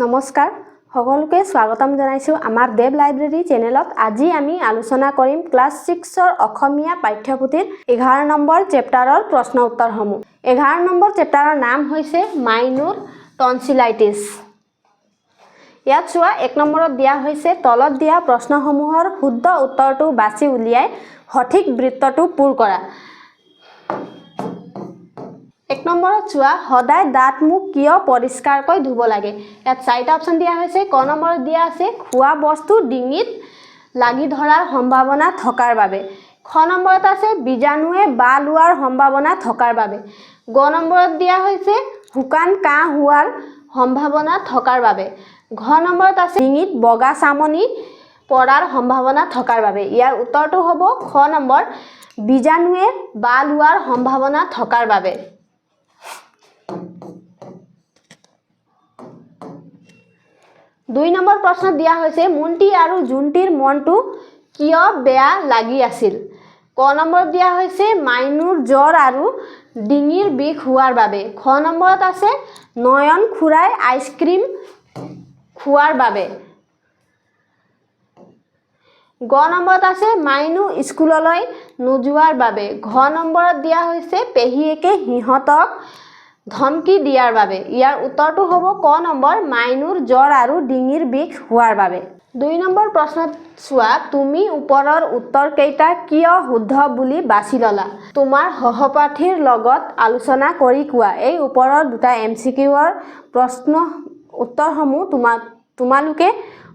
নমস্কাৰ সকলোকে স্বাগতম জনাইছো আমাৰ দেৱ লাইব্ৰেৰী চেনেলত। আজি আমি আলোচনা কৰিম ক্লাছ 6ৰ অসমীয়া পাঠ্যপুথিৰ 11 নম্বৰ চেপ্টাৰৰ প্ৰশ্ন উত্তৰসমূহ। 11 নম্বৰ চেপ্টাৰৰ নাম হৈছে মাইনুৰ টনচিলাইটিছ। ইয়াত চোৱা 1 নম্বৰত দিয়া হৈছে তলত দিয়া প্ৰশ্নসমূহৰ শুদ্ধ উত্তৰটো বাছি উলিয়াই সঠিক বৃত্তটো পূৰ কৰা। 1 নম্বৰত চোৱা সদায় দাঁত মুখ কিয় পৰিষ্কাৰকৈ ধুব লাগে। ইয়াত 4টা অপচন দিয়া হৈছে। ক নম্বৰত দিয়া আছে খোৱা বস্তু ডিঙিত লাগি ধৰাৰ সম্ভাৱনা থকাৰ বাবে। খ নম্বৰত আছে বীজাণুৱে বাহ লোৱাৰ সম্ভাৱনা থকাৰ বাবে। গ নম্বৰত দিয়া হৈছে শুকান কাহ হোৱাৰ সম্ভাৱনা থকাৰ বাবে। ঘ নম্বৰত আছে ডিঙিত বগা চামনি পৰাৰ সম্ভাৱনা থকাৰ বাবে। ইয়াৰ উত্তৰটো হ'ব খ নম্বৰ বীজাণুৱে বাহ লোৱাৰ সম্ভাৱনা থকাৰ বাবে। 2 নম্বৰ প্ৰশ্ন দিয়া হৈছে মুন্টি আৰু জুন্টিৰ মনটো কিয় বেয়া লাগি আছিল। ক নম্বৰত দিয়া হৈছে মাইনুৰ জ্বৰ আৰু ডিঙিৰ বিষ হোৱাৰ বাবে। খ নম্বৰত আছে নয়ন খুৰাই আইচক্ৰীম খোৱাৰ বাবে। গ নম্বৰত আছে মাইনু স্কুললৈ নোযোৱাৰ বাবে। ঘ নম্বৰত দিয়া হৈছে পেহীয়েকে সিহঁতক ধমকি দিয়াৰ বাবে। ইয়াৰ উত্তৰটো হ'ব ক নম্বৰ মাইনুৰ জ্বৰ আৰু ডিঙিৰ বিষ হোৱাৰ বাবে। 2 নম্বৰ প্ৰশ্নত চোৱা তুমি ওপৰৰ উত্তৰকেইটা কিয় শুদ্ধ বুলি বাছি ল'লা। তোমাৰ সহপাঠীৰ লগত আলোচনা কৰি কোৱা। এই ওপৰৰ দুটা MCQৰ প্ৰশ্ন উত্তৰসমূহ তোমালোকে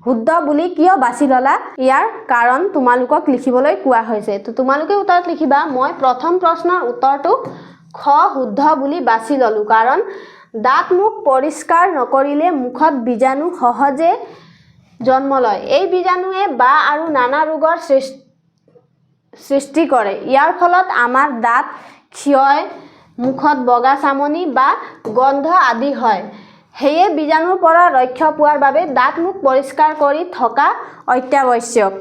শুদ্ধ বুলি কিয় বাছি ল'লা ইয়াৰ কাৰণ তোমালোকক লিখিবলৈ কোৱা হৈছে। তো তোমালোকে উত্তৰত লিখিবা মই প্ৰথম প্ৰশ্নৰ উত্তৰটো খ শুদ্ধ বুলি বাছি ল'লো কাৰণ দাঁত মুখ পৰিষ্কাৰ নকৰিলে মুখত বীজাণু সহজে জন্ম লয়। এই বীজাণুৱে বাহ আৰু নানা ৰোগৰ সৃষ্টি কৰে। ইয়াৰ ফলত আমাৰ দাঁত ক্ষয় মুখত বগা চামনি বা গন্ধ আদি হয়। সেয়ে বীজাণুৰ পৰা ৰক্ষা পোৱাৰ বাবে দাঁত মুখ পৰিষ্কাৰ কৰি থকা অত্যাৱশ্যক।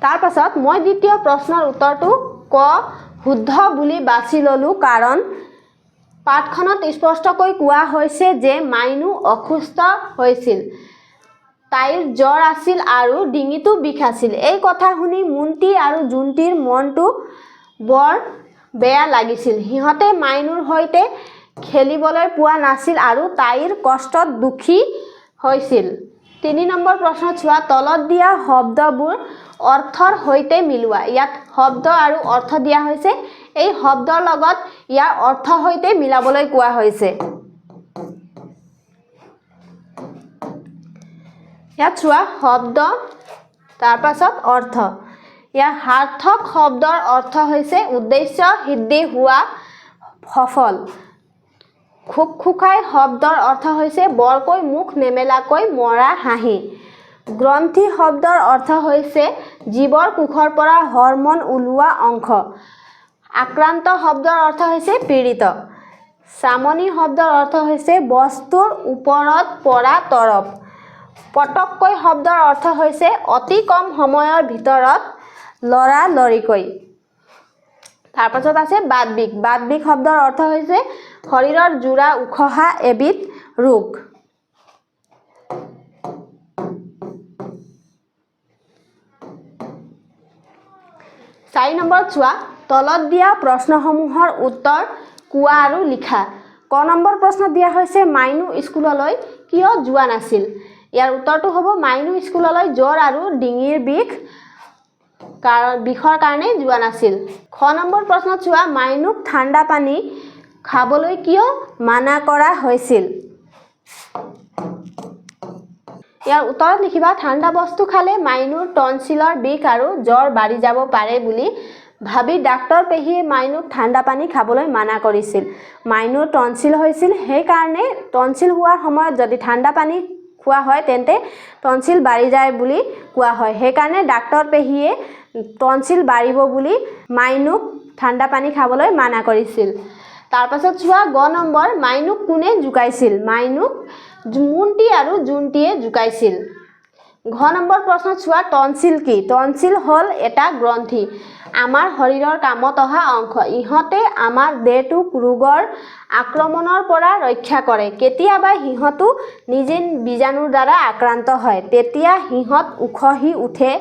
তাৰ পাছত মই দ্বিতীয় প্ৰশ্নৰ উত্তৰটো ক শুদ্ধ বুলি বাছি ল'লো কাৰণ পাঠখনত স্পষ্টকৈ কোৱা হৈছে যে মাইনু অসুস্থ হৈছিল। তাইৰ জ্বৰ আছিল আৰু ডিঙিটো বিষ আছিল। এই কথা শুনি মুন্টি আৰু জুন্টিৰ মনটো বৰ বেয়া লাগিছিল। সিহঁতে মাইনুৰ সৈতে খেলিবলৈ পোৱা নাছিল আৰু তাইৰ কষ্টত দুখী হৈছিল। 3 নম্বৰ প্ৰশ্নত চোৱা তলত দিয়া শব্দবোৰ অৰ্থৰ সৈতে মিলোৱা। ইয়াত শব্দ আৰু অৰ্থ দিয়া হৈছে। এই শব্দৰ লগত ইয়াৰ অৰ্থৰ সৈতে মিলাবলৈ কোৱা হৈছে। ইয়াত চোৱা শব্দ তাৰ পাছত অৰ্থ। ইয়াৰ সাৰ্থক শব্দৰ অৰ্থ হৈছে উদ্দেশ্য সিদ্ধি হোৱা সফল। খুকখুকাই শব্দৰ অৰ্থ হৈছে বৰকৈ মুখ নেমেলাকৈ মৰা হাঁহি। গ্ৰন্থি শব্দৰ অৰ্থ হৈছে জীৱৰ কোষৰ পৰা হৰমন ওলোৱা অংশ। আক্ৰান্ত শব্দৰ অৰ্থ হৈছে পীড়িত। চামনি শব্দৰ অৰ্থ হৈছে বস্তুৰ ওপৰত পৰা তৰপ। পটককৈ শব্দৰ অৰ্থ হৈছে অতি কম সময়ৰ ভিতৰত লৰালৰিকৈ। তাৰ পাছত আছে বাতবিষ। বাতবিষ শব্দৰ অৰ্থ হৈছে শৰীৰৰ জোৰা উখহা এবিধ ৰোগ। চাৰি নম্বৰত চোৱা তলত দিয়া প্ৰশ্নসমূহৰ উত্তৰ কোৱা আৰু লিখা। ক নম্বৰ প্ৰশ্নত দিয়া হৈছে মাইনু স্কুললৈ কিয় যোৱা নাছিল। ইয়াৰ উত্তৰটো হ'ব মাইনু স্কুললৈ জ্বৰ আৰু ডিঙিৰ বিষৰ কাৰণে যোৱা নাছিল। খ নম্বৰ প্ৰশ্নত চোৱা মাইনুক ঠাণ্ডা পানী খাবলৈ কিয় মানা কৰা হৈছিল। ইয়াৰ উত্তৰত লিখিবা ঠাণ্ডা বস্তু খালে মাইনুৰ টনচিলৰ বিষ আৰু জ্বৰ বাঢ়ি যাব পাৰে বুলি ভাবি ডাক্তৰ পেহীয়ে মাইনুক ঠাণ্ডা পানী খাবলৈ মানা কৰিছিল। মাইনুৰ টনচিল হৈছিল সেইকাৰণে টনচিল হোৱাৰ সময়ত যদি ঠাণ্ডা পানী খোৱা হয় তেন্তে টনচিল বাঢ়ি যায় বুলি কোৱা হয়। সেইকাৰণে ডাক্তৰ পেহীয়ে টনচিল বাঢ়িব বুলি মাইনুক ঠাণ্ডা পানী খাবলৈ মানা কৰিছিল। তাৰ পাছত চোৱা গ নম্বৰ মাইনুক কোনে জোকাইছিল। মাইনুক মুন্টি আৰু জুন্টিয়ে জোকাইছিল। ঘ নম্বৰ প্ৰশ্ন চোৱা টনচিল কি টনচিল হ'ল এটা গ্ৰন্থি আমাৰ শৰীৰৰ কামত অহা অংশ ইহঁতে আমাৰ দেহটোক ৰোগৰ আক্ৰমণৰ পৰা ৰক্ষা কৰে কেতিয়াবা সিহঁতো নিজে বীজাণুৰ দ্বাৰা আক্ৰান্ত হয় তেতিয়া সিহঁত উখহি উঠে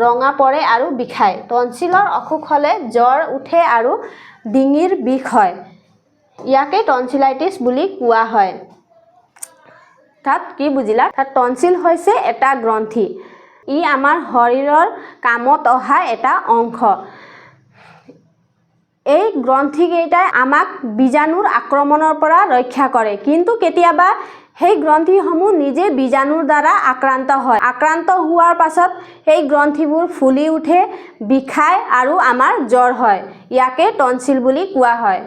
ৰঙা পৰে আৰু বিষায় টনচিলৰ অসুখ হ'লে জ্বৰ উঠে আৰু ডিঙিৰ বিষ হয় ইয়াকে টনচিলাইটিছ বুলি কোৱা হয় তাত কি বুজিলা তাত টনচিল হৈছে এটা গ্ৰন্থি ই আমাৰ শৰীৰৰ কামত অহা এটা অংশ এই গ্ৰন্থিকেইটাই আমাক বীজাণুৰ আক্ৰমণৰ পৰা ৰক্ষা কৰে কিন্তু কেতিয়াবা সেই গ্ৰন্থিসমূহ নিজে বীজাণুৰ দ্বাৰা আক্ৰান্ত হয় আক্ৰান্ত হোৱাৰ পাছত সেই গ্ৰন্থিবোৰ ফুলি উঠে বিষায় আৰু আমাৰ জ্বৰ হয় ইয়াকে টনচিল বুলি কোৱা হয়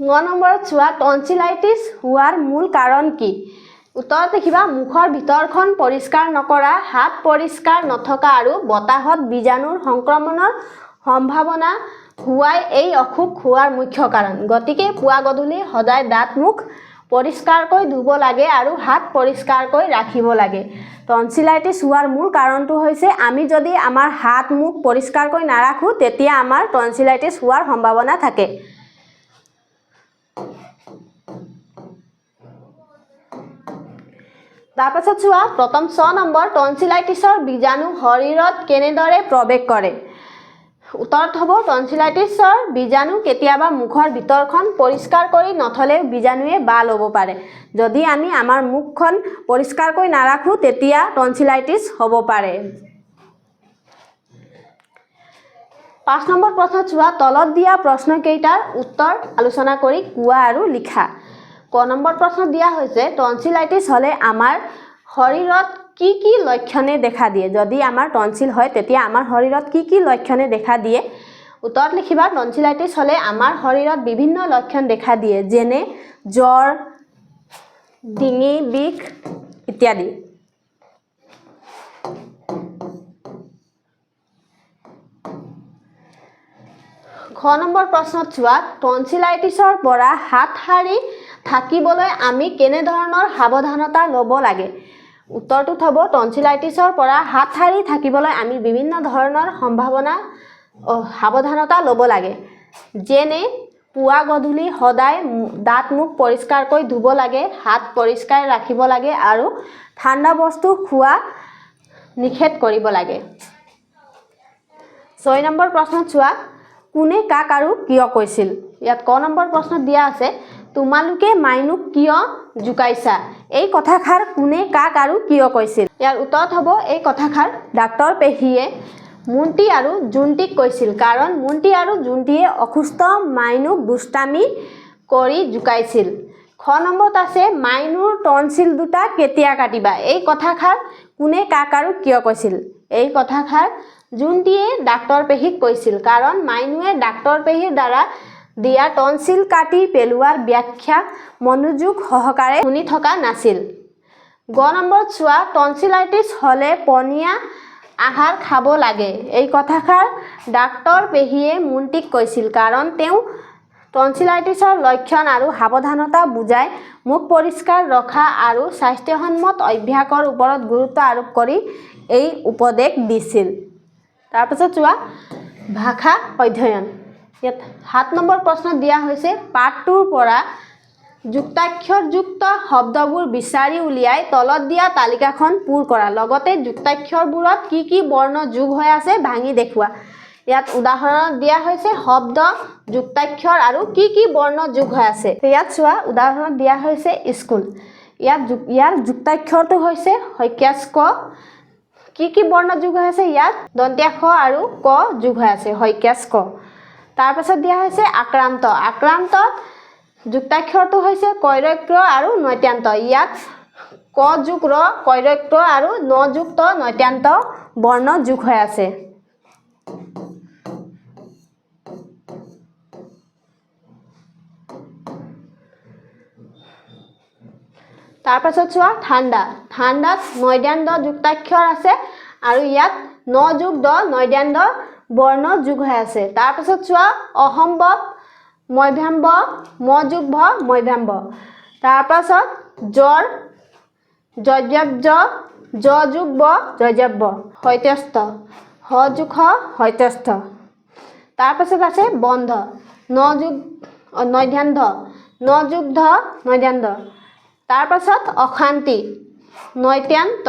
ন নম্বৰত চোৱা টনচিলাইটিছ হোৱাৰ মূল কাৰণ কি উত্তৰত লিখিবা মুখৰ ভিতৰখন পৰিষ্কাৰ নকৰা হাত পৰিষ্কাৰ নথকা আৰু বতাহত বীজাণুৰ সংক্ৰমণৰ সম্ভাৱনা হোৱাই এই অসুখ হোৱাৰ মুখ্য কাৰণ গতিকে পুৱা গধূলি সদায় দাঁত মুখ পৰিষ্কাৰকৈ ধুব লাগে আৰু হাত পৰিষ্কাৰকৈ ৰাখিব লাগে টনচিলাইটিছ হোৱাৰ মূল কাৰণটো হৈছে আমি যদি আমাৰ হাত মুখ পৰিষ্কাৰকৈ নাৰাখোঁ তেতিয়া আমাৰ টনচিলাইটিছ হোৱাৰ সম্ভাৱনা থাকে তাৰপাছত চোৱা প্ৰথম 6 নম্বৰ টনচিলাইটিছৰ বীজাণু শৰীৰত কেনেদৰে প্ৰৱেশ কৰে উত্তৰত হ'ব টনচিলাইটিছৰ বীজাণু কেতিয়াবা মুখৰ ভিতৰখন পৰিষ্কাৰ কৰি নথলেও বীজাণুৱে বাহ ল'ব পাৰে যদি আমি আমাৰ মুখখন পৰিষ্কাৰকৈ নাৰাখোঁ তেতিয়া টনচিলাইটিছ হ'ব পাৰে 5 নম্বৰ প্ৰশ্ন চোৱা তলত দিয়া প্ৰশ্নকেইটাৰ উত্তৰ আলোচনা কৰি কোৱা আৰু লিখা ক নম্বৰ প্ৰশ্ন দিয়া হৈছে টনচিলাইটিছ হ'লে আমাৰ শৰীৰত কি কি লক্ষণে দেখা দিয়ে যদি আমাৰ টনচিল হয় তেতিয়া আমাৰ শৰীৰত কি কি লক্ষণে দেখা দিয়ে উত্তৰত লিখিবা টনচিলাইটিছ হ'লে আমাৰ শৰীৰত বিভিন্ন লক্ষণ দেখা দিয়ে যেনে জ্বৰ ডিঙি বিষ ইত্যাদি খ নম্বৰ প্ৰশ্নত চোৱা টনচিলাইটিছৰ পৰা হাত সাৰি থাকিবলৈ আমি কেনে ধৰণৰ সাৱধানতা ল'ব লাগে উত্তৰটোত হ'ব টনচিলাইটিছৰ পৰা হাত সাৰি থাকিবলৈ আমি বিভিন্ন ধৰণৰ সাৱধানতা ল'ব লাগে যেনে পুৱা গধূলি সদায় দাঁত মুখ পৰিষ্কাৰকৈ ধুব লাগে হাত পৰিষ্কাৰ ৰাখিব লাগে আৰু ঠাণ্ডা বস্তু খোৱা নিষেধ কৰিব লাগে 6 নম্বৰ প্ৰশ্ন চোৱা কোনে কাক আৰু কিয় কৈছিল ইয়াত ক নম্বৰ প্ৰশ্নত দিয়া আছে তোমালোকে মাইনুক কিয় জুকাইছা এই কথাষাৰ কোনে কাক আৰু কিয় কৈছিল ইয়াৰ উত্তৰত হ'ব এই কথাষাৰ ডাক্তৰ পেহীয়ে মুন্টি আৰু জুন্টিক কৈছিল কাৰণ মুন্টি আৰু জুন্টিয়ে অসুস্থ মাইনুক দুষ্টামি কৰি জুকাইছিল খ নম্বৰত আছে মাইনুৰ টনচিল দুটা কেতিয়া কাটিবা এই কথাষাৰ কোনে কাক আৰু কিয় কৈছিল এই কথাষাৰ জুন্টিয়ে ডাক্তৰ পেহীক কৈছিল কাৰণ মাইনুৱে ডাক্তৰ পেহীৰ দ্বাৰা দিয়া টনচিল কাটি পেলোৱাৰ ব্যাখ্যা মনোযোগ সহকাৰে শুনি থকা নাছিল গ নম্বৰত চোৱা টনচিলাইটিছ হ'লে পনীয়া আহাৰ খাব লাগে এই কথাষাৰ ডাক্তৰ পেহীয়ে মুন্টিক কৈছিল কাৰণ তেওঁ টনচিলাইটিছৰ লক্ষণ আৰু সাৱধানতা বুজাই মুখ পৰিষ্কাৰ ৰখা আৰু স্বাস্থ্যসন্মত অভ্যাসৰ ওপৰত গুৰুত্ব আৰোপ কৰি এই উপদেশ দিছিল তাৰপিছত চোৱা ভাষা অধ্যয়ন ইয়াত 7 নম্বৰ প্ৰশ্ন দিয়া হৈছে পাঠটোৰ পৰা যুক্তাক্ষৰযুক্ত শব্দবোৰ বিচাৰি উলিয়াই তলত দিয়া তালিকাখন পূৰ কৰা লগতে যুক্তাক্ষৰবোৰত কি কি বৰ্ণ যোগ হৈ আছে ভাঙি দেখুওৱা ইয়াত উদাহৰণ দিয়া হৈছে শব্দ যুক্তাক্ষৰ আৰু কি কি বৰ্ণ যোগ হৈ আছে ইয়াত চোৱা উদাহৰণ দিয়া হৈছে স্কুল ইয়াৰ যুক্তাক্ষৰটো হৈছে হইক্যাছ ক কি বৰ্ণ যোগ হৈ আছে ইয়াত দন্তীয়া খ আৰু ক যোগ হৈ আছে হইক্যাছ ক তাৰপাছত দিয়া হৈছে আক্ৰান্তত যুক্তাক্ষৰটো হৈছে কৈৰক্য আৰু নৈত্যান্ত ইয়াত ক যোগ ৰ কৈৰক্য আৰু ন যুক্ত নৈত্যান্ত বৰ্ণ যোগ হৈ আছে তাৰপাছত চোৱা ঠাণ্ডাত নৈদ্যান্ত যুক্তাক্ষৰ আছে আৰু ইয়াত ন যোগ দ নৈদ্যান্ত বৰ্ণ যোগ হৈ আছে তাৰপাছত চোৱা অসম্ভৱ মধ্যাম্ব ম যোগ ভ মধ্যাম্ব তাৰ পাছত জ্বৰ জৰ্জব্য জ যোগ ব জৰ্জব্য হৈত্যস্ত হ যোগ হ হৈত্যস্ত তাৰ পাছত আছে বন্ধ ন যোগ নৈধ্যান্ধ ন যোগ ধ নৈধ্যান্ধ তাৰ পাছত অশান্তি নৈত্যান্ত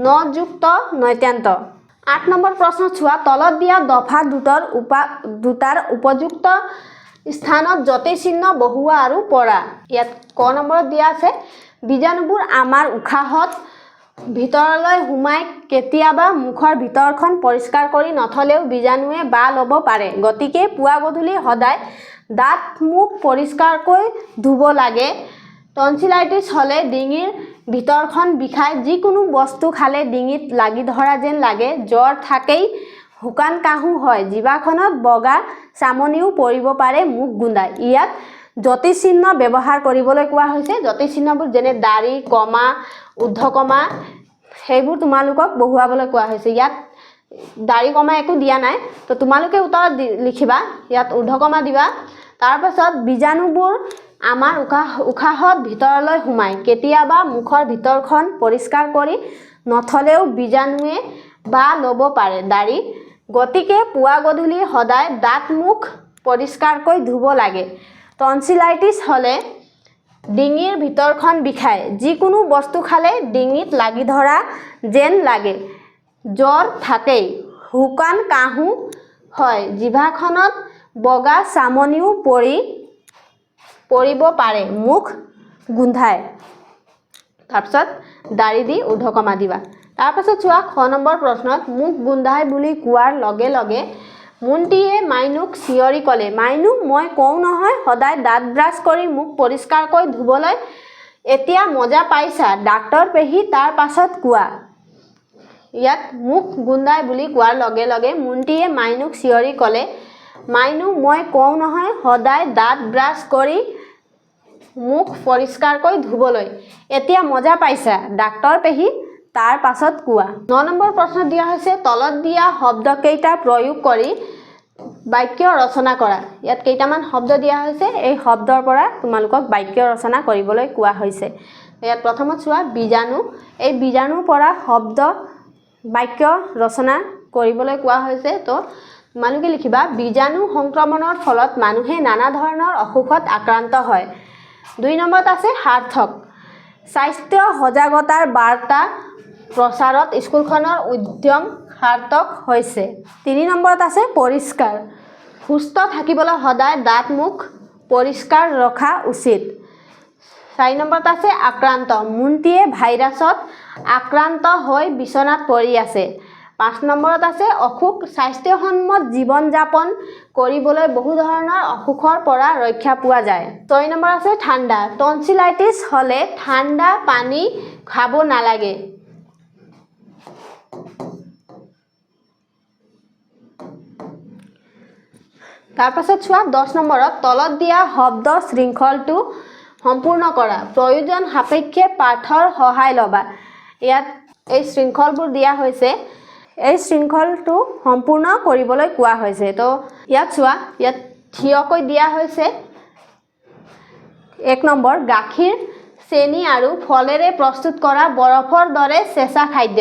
ন যুক্ত নৈত্যান্ত 8 নম্বৰ প্ৰশ্ন চোৱা তলত দিয়া দফা দুটাৰ উপযুক্ত স্থানত যতি চিহ্ন বহুৱা আৰু পৰা ইয়াত ক নম্বৰত দিয়া আছে বীজাণুবোৰ আমাৰ উশাহত ভিতৰলৈ সোমাই কেতিয়াবা মুখৰ ভিতৰখন পৰিষ্কাৰ কৰি নথলেও বীজাণুৱে বা ল'ব পাৰে গতিকে পুৱা গধূলি সদায় দাঁত মুখ পৰিষ্কাৰকৈ ধুব লাগে টনচিলাইটিছ হলে ডিঙিৰ ভিতৰখন বিষাই যিকোনো বস্তু খালে ডিঙিত লাগি ধৰা যেন লাগে জ্বৰ থাকেই শুকান কাহু হয় জিভাখনত বগা চামনিও পৰিব পাৰে মুখ গুন্ধাই ইয়াত যতি চিহ্ন ব্যৱহাৰ কৰিবলৈ কোৱা হৈছে যতি চিহ্নবোৰ যেনে দাঢ়ি কমা ঊৰ্ধ্ব কমা সেইবোৰ তোমালোকক বহুৱাবলৈ কোৱা হৈছে ইয়াত দাঢ়ি কমা একো দিয়া নাই তো তোমালোকে উত্তৰত লিখিবা ইয়াত ঊৰ্ধ্ব কমা দিবা তাৰ পাছত বীজাণুবোৰ আমাৰ উশাহত ভিতৰলৈ সোমাই কেতিয়াবা মুখৰ ভিতৰখন পৰিষ্কাৰ কৰি নথলেও বীজাণুৱে বা ল'ব পাৰে দাঢ়ি গতিকে পুৱা গধূলি সদায় দাঁত মুখ পৰিষ্কাৰকৈ ধুব লাগে টনচিলাইটিছ হলে ডিঙিৰ ভিতৰখন বিষায় যিকোনো বস্তু খালে ডিঙিত লাগি ধৰা যেন লাগে জ্বৰ থাকেই শুকান কাহু হয় জিভাখনত বগা চামনিও পৰিব পাৰে মুখ গোন্ধায় তাৰপিছত দাঢ়ি দি ঊৰ্ধ্ব কমা দিবা তাৰপাছত চোৱা খ নম্বৰ প্ৰশ্নত মুখ গোন্ধায় বুলি কোৱাৰ লগে লগে মুন্তিয়ে মাইনুক চিঞৰি ক'লে মাইনু মই কওঁ নহয় সদায় দাঁত ব্ৰাছ কৰি মুখ পৰিষ্কাৰকৈ ধুবলৈ এতিয়া মজা পাইছা ডাক্তৰ পেহী তাৰ পাছত কোৱা ইয়াত মুখ গোন্ধায় বুলি কোৱাৰ লগে লগে মুন্তিয়ে মাইনুক চিঞৰি ক'লে মাইনু মই কওঁ নহয় সদায় দাঁত ব্ৰাছ কৰি মুখ পৰিষ্কাৰকৈ ধুবলৈ এতিয়া মজা পাইছা ডাক্তৰ পেহী তাৰ পাছত কোৱা 9 নম্বৰ প্ৰশ্ন দিয়া হৈছে তলত দিয়া শব্দকেইটা প্ৰয়োগ কৰি বাক্য ৰচনা কৰা ইয়াত কেইটামান শব্দ দিয়া হৈছে এই শব্দৰ পৰা তোমালোকক বাক্য ৰচনা কৰিবলৈ কোৱা হৈছে ইয়াত প্ৰথমত চোৱা বীজাণু এই বীজাণুৰ পৰা শব্দ বাক্য ৰচনা কৰিবলৈ কোৱা হৈছে তো তোমালোকে লিখিবা বীজাণু সংক্ৰমণৰ ফলত মানুহে নানা ধৰণৰ অসুখত আক্ৰান্ত হয় 2 নম্বৰত আছে সাৰ্থক স্বাস্থ্য সজাগতাৰ বাৰ্তা প্ৰচাৰত স্কুলখনৰ উদ্যম সাৰ্থক হৈছে 3 নম্বৰত আছে পৰিষ্কাৰ সুস্থ থাকিবলৈ সদায় দাঁত মুখ পৰিষ্কাৰ ৰখা উচিত 4 নম্বৰত আছে আক্ৰান্ত মুন্তিয়ে ভাইৰাছত আক্ৰান্ত হৈ বিচনাত পৰি আছে 5 নম্বৰত আছে অসুখ স্বাস্থ্যসন্মত জীৱন যাপন কৰিবলৈ বহু ধৰণৰ অসুখৰ পৰা ৰক্ষা পোৱা যায় 6 নম্বৰ আছে ঠাণ্ডা টনচিলাইটিছ হলে ঠাণ্ডা পানী খাব নালাগে তাৰ পাছত চোৱা 10 নম্বৰত তলত দিয়া শব্দ শৃংখলটো সম্পূৰ্ণ কৰা প্ৰয়োজন সাপেক্ষে পাঠৰ সহায় লবা ইয়াত এই শৃংখলবোৰ দিয়া হৈছে এই শৃংখলটো সম্পূৰ্ণ কৰিবলৈ কোৱা হৈছে তো ইয়াত চোৱা ইয়াত থিয়কৈ দিয়া হৈছে 1 নম্বৰ গাখীৰ চেনি আৰু ফলেৰে প্ৰস্তুত কৰা বৰফৰ দৰে চেঁচা খাদ্য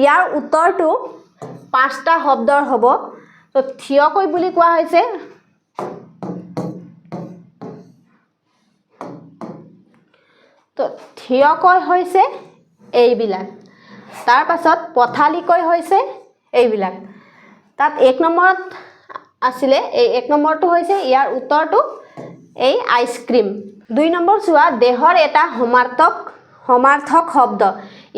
ইয়াৰ উত্তৰটো 5টা শব্দৰ হ'ব তো থিয়কৈ বুলি কোৱা হৈছে তো থিয়কৈ হৈছে এইবিলাক তাৰ পাছত পথালিকৈ হৈছে এইবিলাক তাত 1 নম্বৰত আছিলে এই 1 নম্বৰটো হৈছে ইয়াৰ উত্তৰটো এই আইসক্ৰীম 2 নম্বৰ চোৱা দেহৰ এটা সমাৰ্থক শব্দ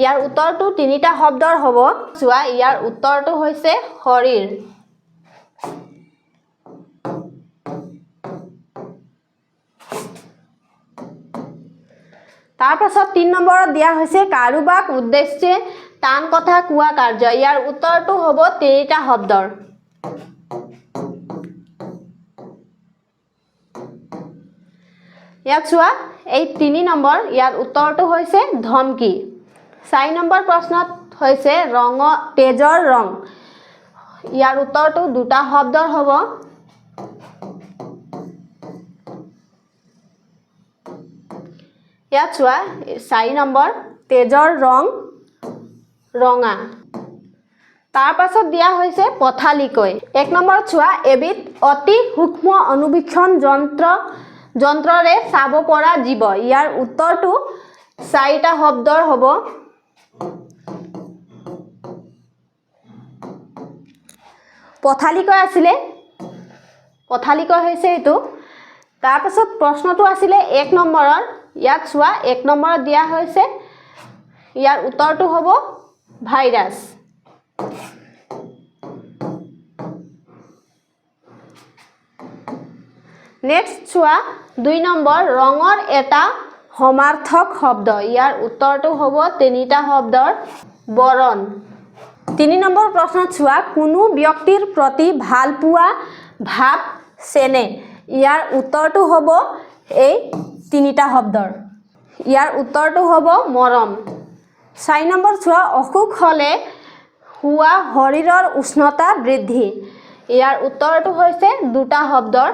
ইয়াৰ উত্তৰটো 3টা শব্দৰ হ'ব চোৱা ইয়াৰ উত্তৰটো হৈছে শৰীৰ তাৰ পাছত 3 নম্বৰত দিয়া হৈছে কাৰোবাক উদ্দেশ্যে টান কথা কোৱা কাৰ্য ইয়াৰ উত্তৰটো হ'ব 3টা শব্দৰ ইয়াত চোৱা এই 3 নম্বৰ ইয়াৰ উত্তৰটো হৈছে ধমকি 4 নম্বৰ প্ৰশ্নত হৈছে তেজৰ ৰং ইয়াৰ উত্তৰটো 2টা শব্দৰ হ'ব ইয়াত চোৱা 4 নম্বৰ তেজৰ ৰং ৰঙা। তাৰ পাছত দিয়া হৈছে পথালিকৈ। 1 নম্বৰত চোৱা এবিধ অতি সূক্ষ্ম অনুবীক্ষণ যন্ত্ৰৰে চাব পৰা জীৱ। ইয়াৰ উত্তৰটো 4টা শব্দৰ হ'ব। পথালিকৈ আছিলে, পথালিকৈ হৈছে এইটো। তাৰ পাছত প্ৰশ্নটো আছিলে 1 নম্বৰৰ। ইয়াত চোৱা 1 নম্বৰত দিয়া হৈছে, ইয়াৰ উত্তৰটো হ'ব ভাইৰাছ। নেক্সট চোৱা 2 নম্বৰ ৰঙৰ এটা সমাৰ্থক শব্দ। ইয়াৰ উত্তৰটো হ'ব 3টা শব্দৰ বৰণ। 3 নম্বৰ প্ৰশ্নত চোৱা কোনো ব্যক্তিৰ প্ৰতি ভাল পোৱা ভাৱ চেনে। ইয়াৰ উত্তৰটো হ'ব এই 3টা শব্দৰ। ইয়াৰ উত্তৰটো হ'ব মৰম। 4 নম্বৰ চোৱা অসুখ হ'লে হোৱা শৰীৰৰ উষ্ণতা বৃদ্ধি। ইয়াৰ উত্তৰটো হৈছে 2টা শব্দৰ।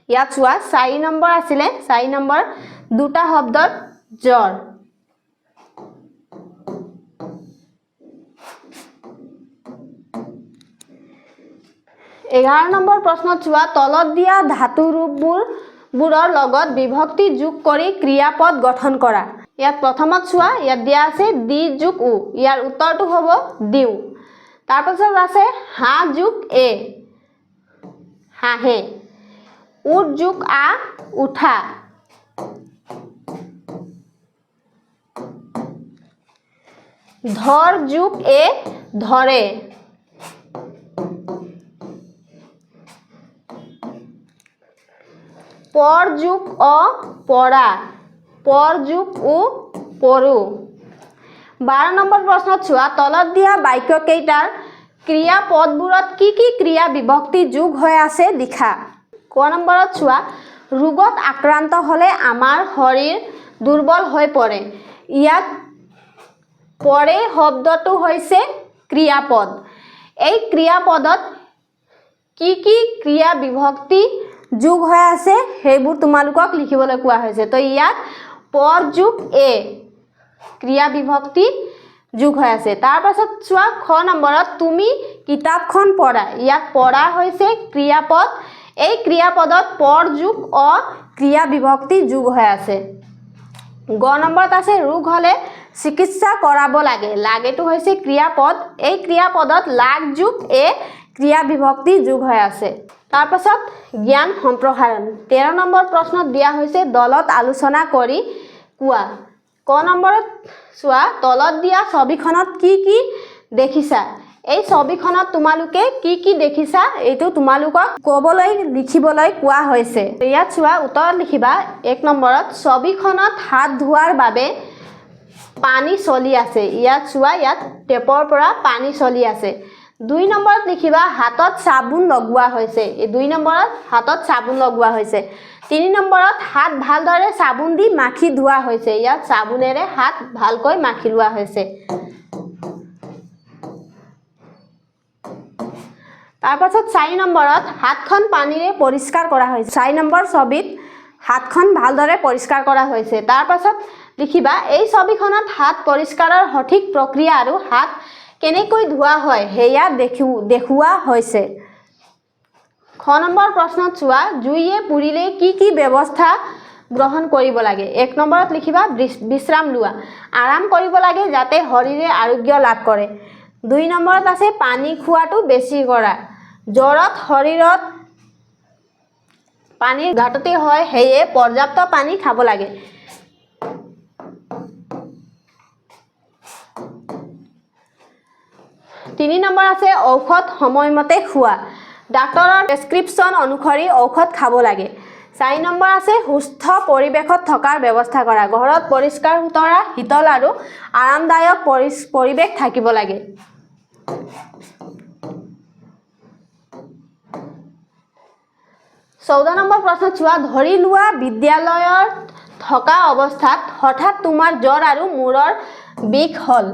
ইয়াত চোৱা 4 নম্বৰ আছিলে, 4 নম্বৰ 2টা শব্দৰ জ্বৰ। 11 নম্বৰ প্ৰশ্নত চোৱা তলত দিয়া ধাতু ৰূপবোৰৰ লগত বিভক্তি যোগ কৰি ক্ৰিয়াপদ গঠন কৰা। ইয়াত প্ৰথমত চোৱা ইয়াত দিয়া আছে দি যোগ উ। ইয়াৰ উত্তৰটো হ'ব দিওঁ। তাৰপাছত আছে হাঁহ যোগ এ, হাঁহে। উঠ যোগ আ, উঠা। ধৰ যোগ এ, ধৰে। পৰ যোগ অ, পৰা। পৰ যোগ উ, পৰু। 12 নম্বৰ প্ৰশ্নত চোৱা তলত দিয়া বাক্যকেইটাৰ ক্ৰিয়াপদবোৰত কি কি ক্ৰিয়া বিভক্তি যোগ হৈ আছে লিখা। ক নম্বৰত চোৱা ৰোগত আক্ৰান্ত হ'লে আমাৰ শৰীৰ দুৰ্বল হৈ পৰে। ইয়াত পৰে শব্দটো হৈছে ক্ৰিয়াপদ। এই ক্ৰিয়াপদত কি কি ক্ৰিয়া বিভক্তি যোগ হৈ আছে সেইবোৰ তোমালোকক লিখিবলৈ কোৱা হৈছে। তো ইয়াত পৰ যোগ এ ক্ৰিয়া বিভক্তি যোগ হৈ আছে। তাৰ পাছত চোৱা খ নম্বৰত তুমি কিতাপখন পঢ়া। ইয়াত পঢ়া হৈছে ক্ৰিয়াপদ। এই ক্ৰিয়াপদত পৰ যোগ অ ক্ৰিয়া বিভক্তি যোগ হৈ আছে। গ নম্বৰত আছে ৰোগ হ'লে চিকিৎসা কৰাব লাগে। লাগেটো হৈছে ক্ৰিয়াপদ। এই ক্ৰিয়াপদত লাগ যোগ এ ক্ৰিয়া বিভক্তি যোগ হৈ আছে। তাৰ পাছত জ্ঞান সম্প্ৰসাৰণ। 13 নম্বৰ প্ৰশ্নত দিয়া হৈছে দলত আলোচনা কৰি কোৱা। ক নম্বৰত চোৱা তলত দিয়া ছবিখনত কি কি দেখিছা। এই ছবিখনত তোমালোকে কি কি দেখিছা এইটো তোমালোকক ক'বলৈ লিখিবলৈ কোৱা হৈছে। ইয়াত চোৱা উত্তৰত লিখিবা 1 নম্বৰত ছবিখনত হাত ধোৱাৰ বাবে পানী চলি আছে। ইয়াত চোৱা ইয়াত টেপৰ পৰা পানী চলি আছে। 2 নম্বৰত লিখিবা হাতত চাবোন লগোৱা হৈছে। এই 2 নম্বৰত হাতত চাবোন লগোৱা হৈছে। 3 নম্বৰত হাত ভালদৰে চাবোন দি মাখি ধোৱা হৈছে। ইয়াত চাবোনেৰে হাত ভালকৈ মাখি লোৱা হৈছে। তাৰ পাছত 4 নম্বৰত হাতখন পানীৰে পৰিষ্কাৰ কৰা হৈছে। 4 নম্বৰ ছবিত হাতখন ভালদৰে পৰিষ্কাৰ কৰা হৈছে। তাৰ পাছত লিখিবা এই ছবিখনত হাত পৰিষ্কাৰৰ সঠিক প্ৰক্ৰিয়া আৰু হাত কেনেকৈ ধোৱা হয় সেয়া দেখুওৱা হৈছে। খ নম্বৰ প্ৰশ্নত চোৱা জুইয়ে পুৰিলে কি কি ব্যৱস্থা গ্ৰহণ কৰিব লাগে। 1 নম্বৰত লিখিবা বিশ্ৰাম লোৱা। আৰাম কৰিব লাগে যাতে শৰীৰে আৰোগ্য লাভ কৰে। 2 নম্বৰত আছে পানী খোৱাটো বেছি কৰা। জ্বৰত শৰীৰত পানীৰ ঘাটতি হয় সেয়ে পৰ্যাপ্ত পানী খাব লাগে। 3 নম্বৰ আছে ঔষধ সময়মতে খোৱা। ডাক্তৰৰ প্ৰেছক্ৰিপশ্যন অনুসৰি ঔষধ খাব লাগে। 4 নম্বৰ আছে সুস্থ পৰিৱেশত থকাৰ ব্যৱস্থা কৰা। ঘৰত পৰিষ্কাৰ সুতৰা শীতল আৰু আৰামদায়ক পৰিৱেশ থাকিব লাগে। 14 নম্বৰ প্ৰশ্ন চোৱা ধৰি লোৱা বিদ্যালয়ত থকা অৱস্থাত হঠাৎ তোমাৰ জ্বৰ আৰু মূৰৰ বিষ হ'ল।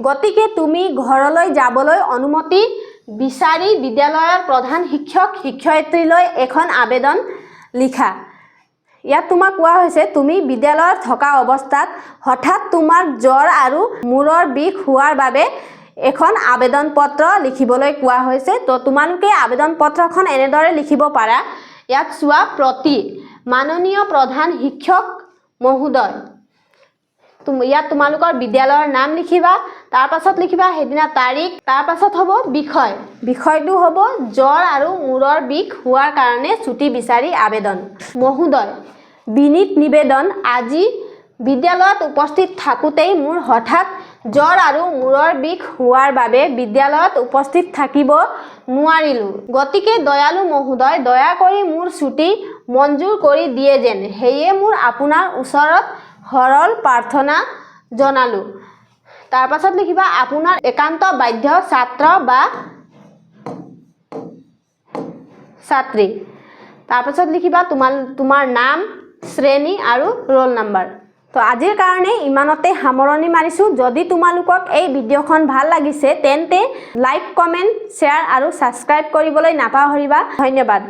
গতিকে তুমি ঘৰলৈ যাবলৈ অনুমতি বিচাৰি বিদ্যালয়ৰ প্ৰধান শিক্ষক শিক্ষয়িত্ৰীলৈ এখন আবেদন লিখা। ইয়াত তোমাক কোৱা হৈছে তুমি বিদ্যালয়ত থকা অৱস্থাত হঠাৎ তোমাৰ জ্বৰ আৰু মূৰৰ বিষ হোৱাৰ বাবে এখন আবেদন পত্ৰ লিখিবলৈ কোৱা হৈছে। তো তোমালোকে আবেদন পত্ৰখন এনেদৰে লিখিব পাৰা। ইয়াত চোৱা প্ৰতি মাননীয় প্ৰধান শিক্ষক মহোদয়, ইয়াত তোমালোকৰ বিদ্যালয়ৰ নাম লিখিবা, তাৰ পাছত লিখিবা সেইদিনা তাৰিখ, তাৰ পাছত হ'ব বিষয়, বিষয়টো হ'ব জ্বৰ আৰু মূৰৰ বিষ হোৱাৰ কাৰণে ছুটি বিচাৰি আবেদন। মহোদয়, বিনীত নিবেদন, আজি বিদ্যালয়ত উপস্থিত থাকোঁতেই মোৰ হঠাৎ জ্বৰ আৰু মূৰৰ বিষ হোৱাৰ বাবে বিদ্যালয়ত উপস্থিত থাকিব নোৱাৰিলোঁ। গতিকে দয়ালু মহোদয়, দয়া কৰি মোৰ ছুটি মঞ্জুৰ কৰি দিয়ে যেন, সেয়ে মোৰ আপোনাৰ ওচৰত সৰল প্ৰাৰ্থনা জনালোঁ। তাৰ পাছত লিখিবা আপোনাৰ একান্ত বাধ্য ছাত্ৰ বা ছাত্ৰী। তাৰ পাছত লিখিবা তোমাৰ নাম, শ্ৰেণী আৰু ৰোল নাম্বাৰ। তো আজিৰ কাৰণে ইমানতে সামৰণি মাৰিছোঁ। যদি তোমালোকক এই ভিডিঅ'খন ভাল লাগিছে তেন্তে লাইক, কমেণ্ট, শ্বেয়াৰ আৰু ছাবস্ক্ৰাইব কৰিবলৈ নাপাহৰিবা। ধন্যবাদ।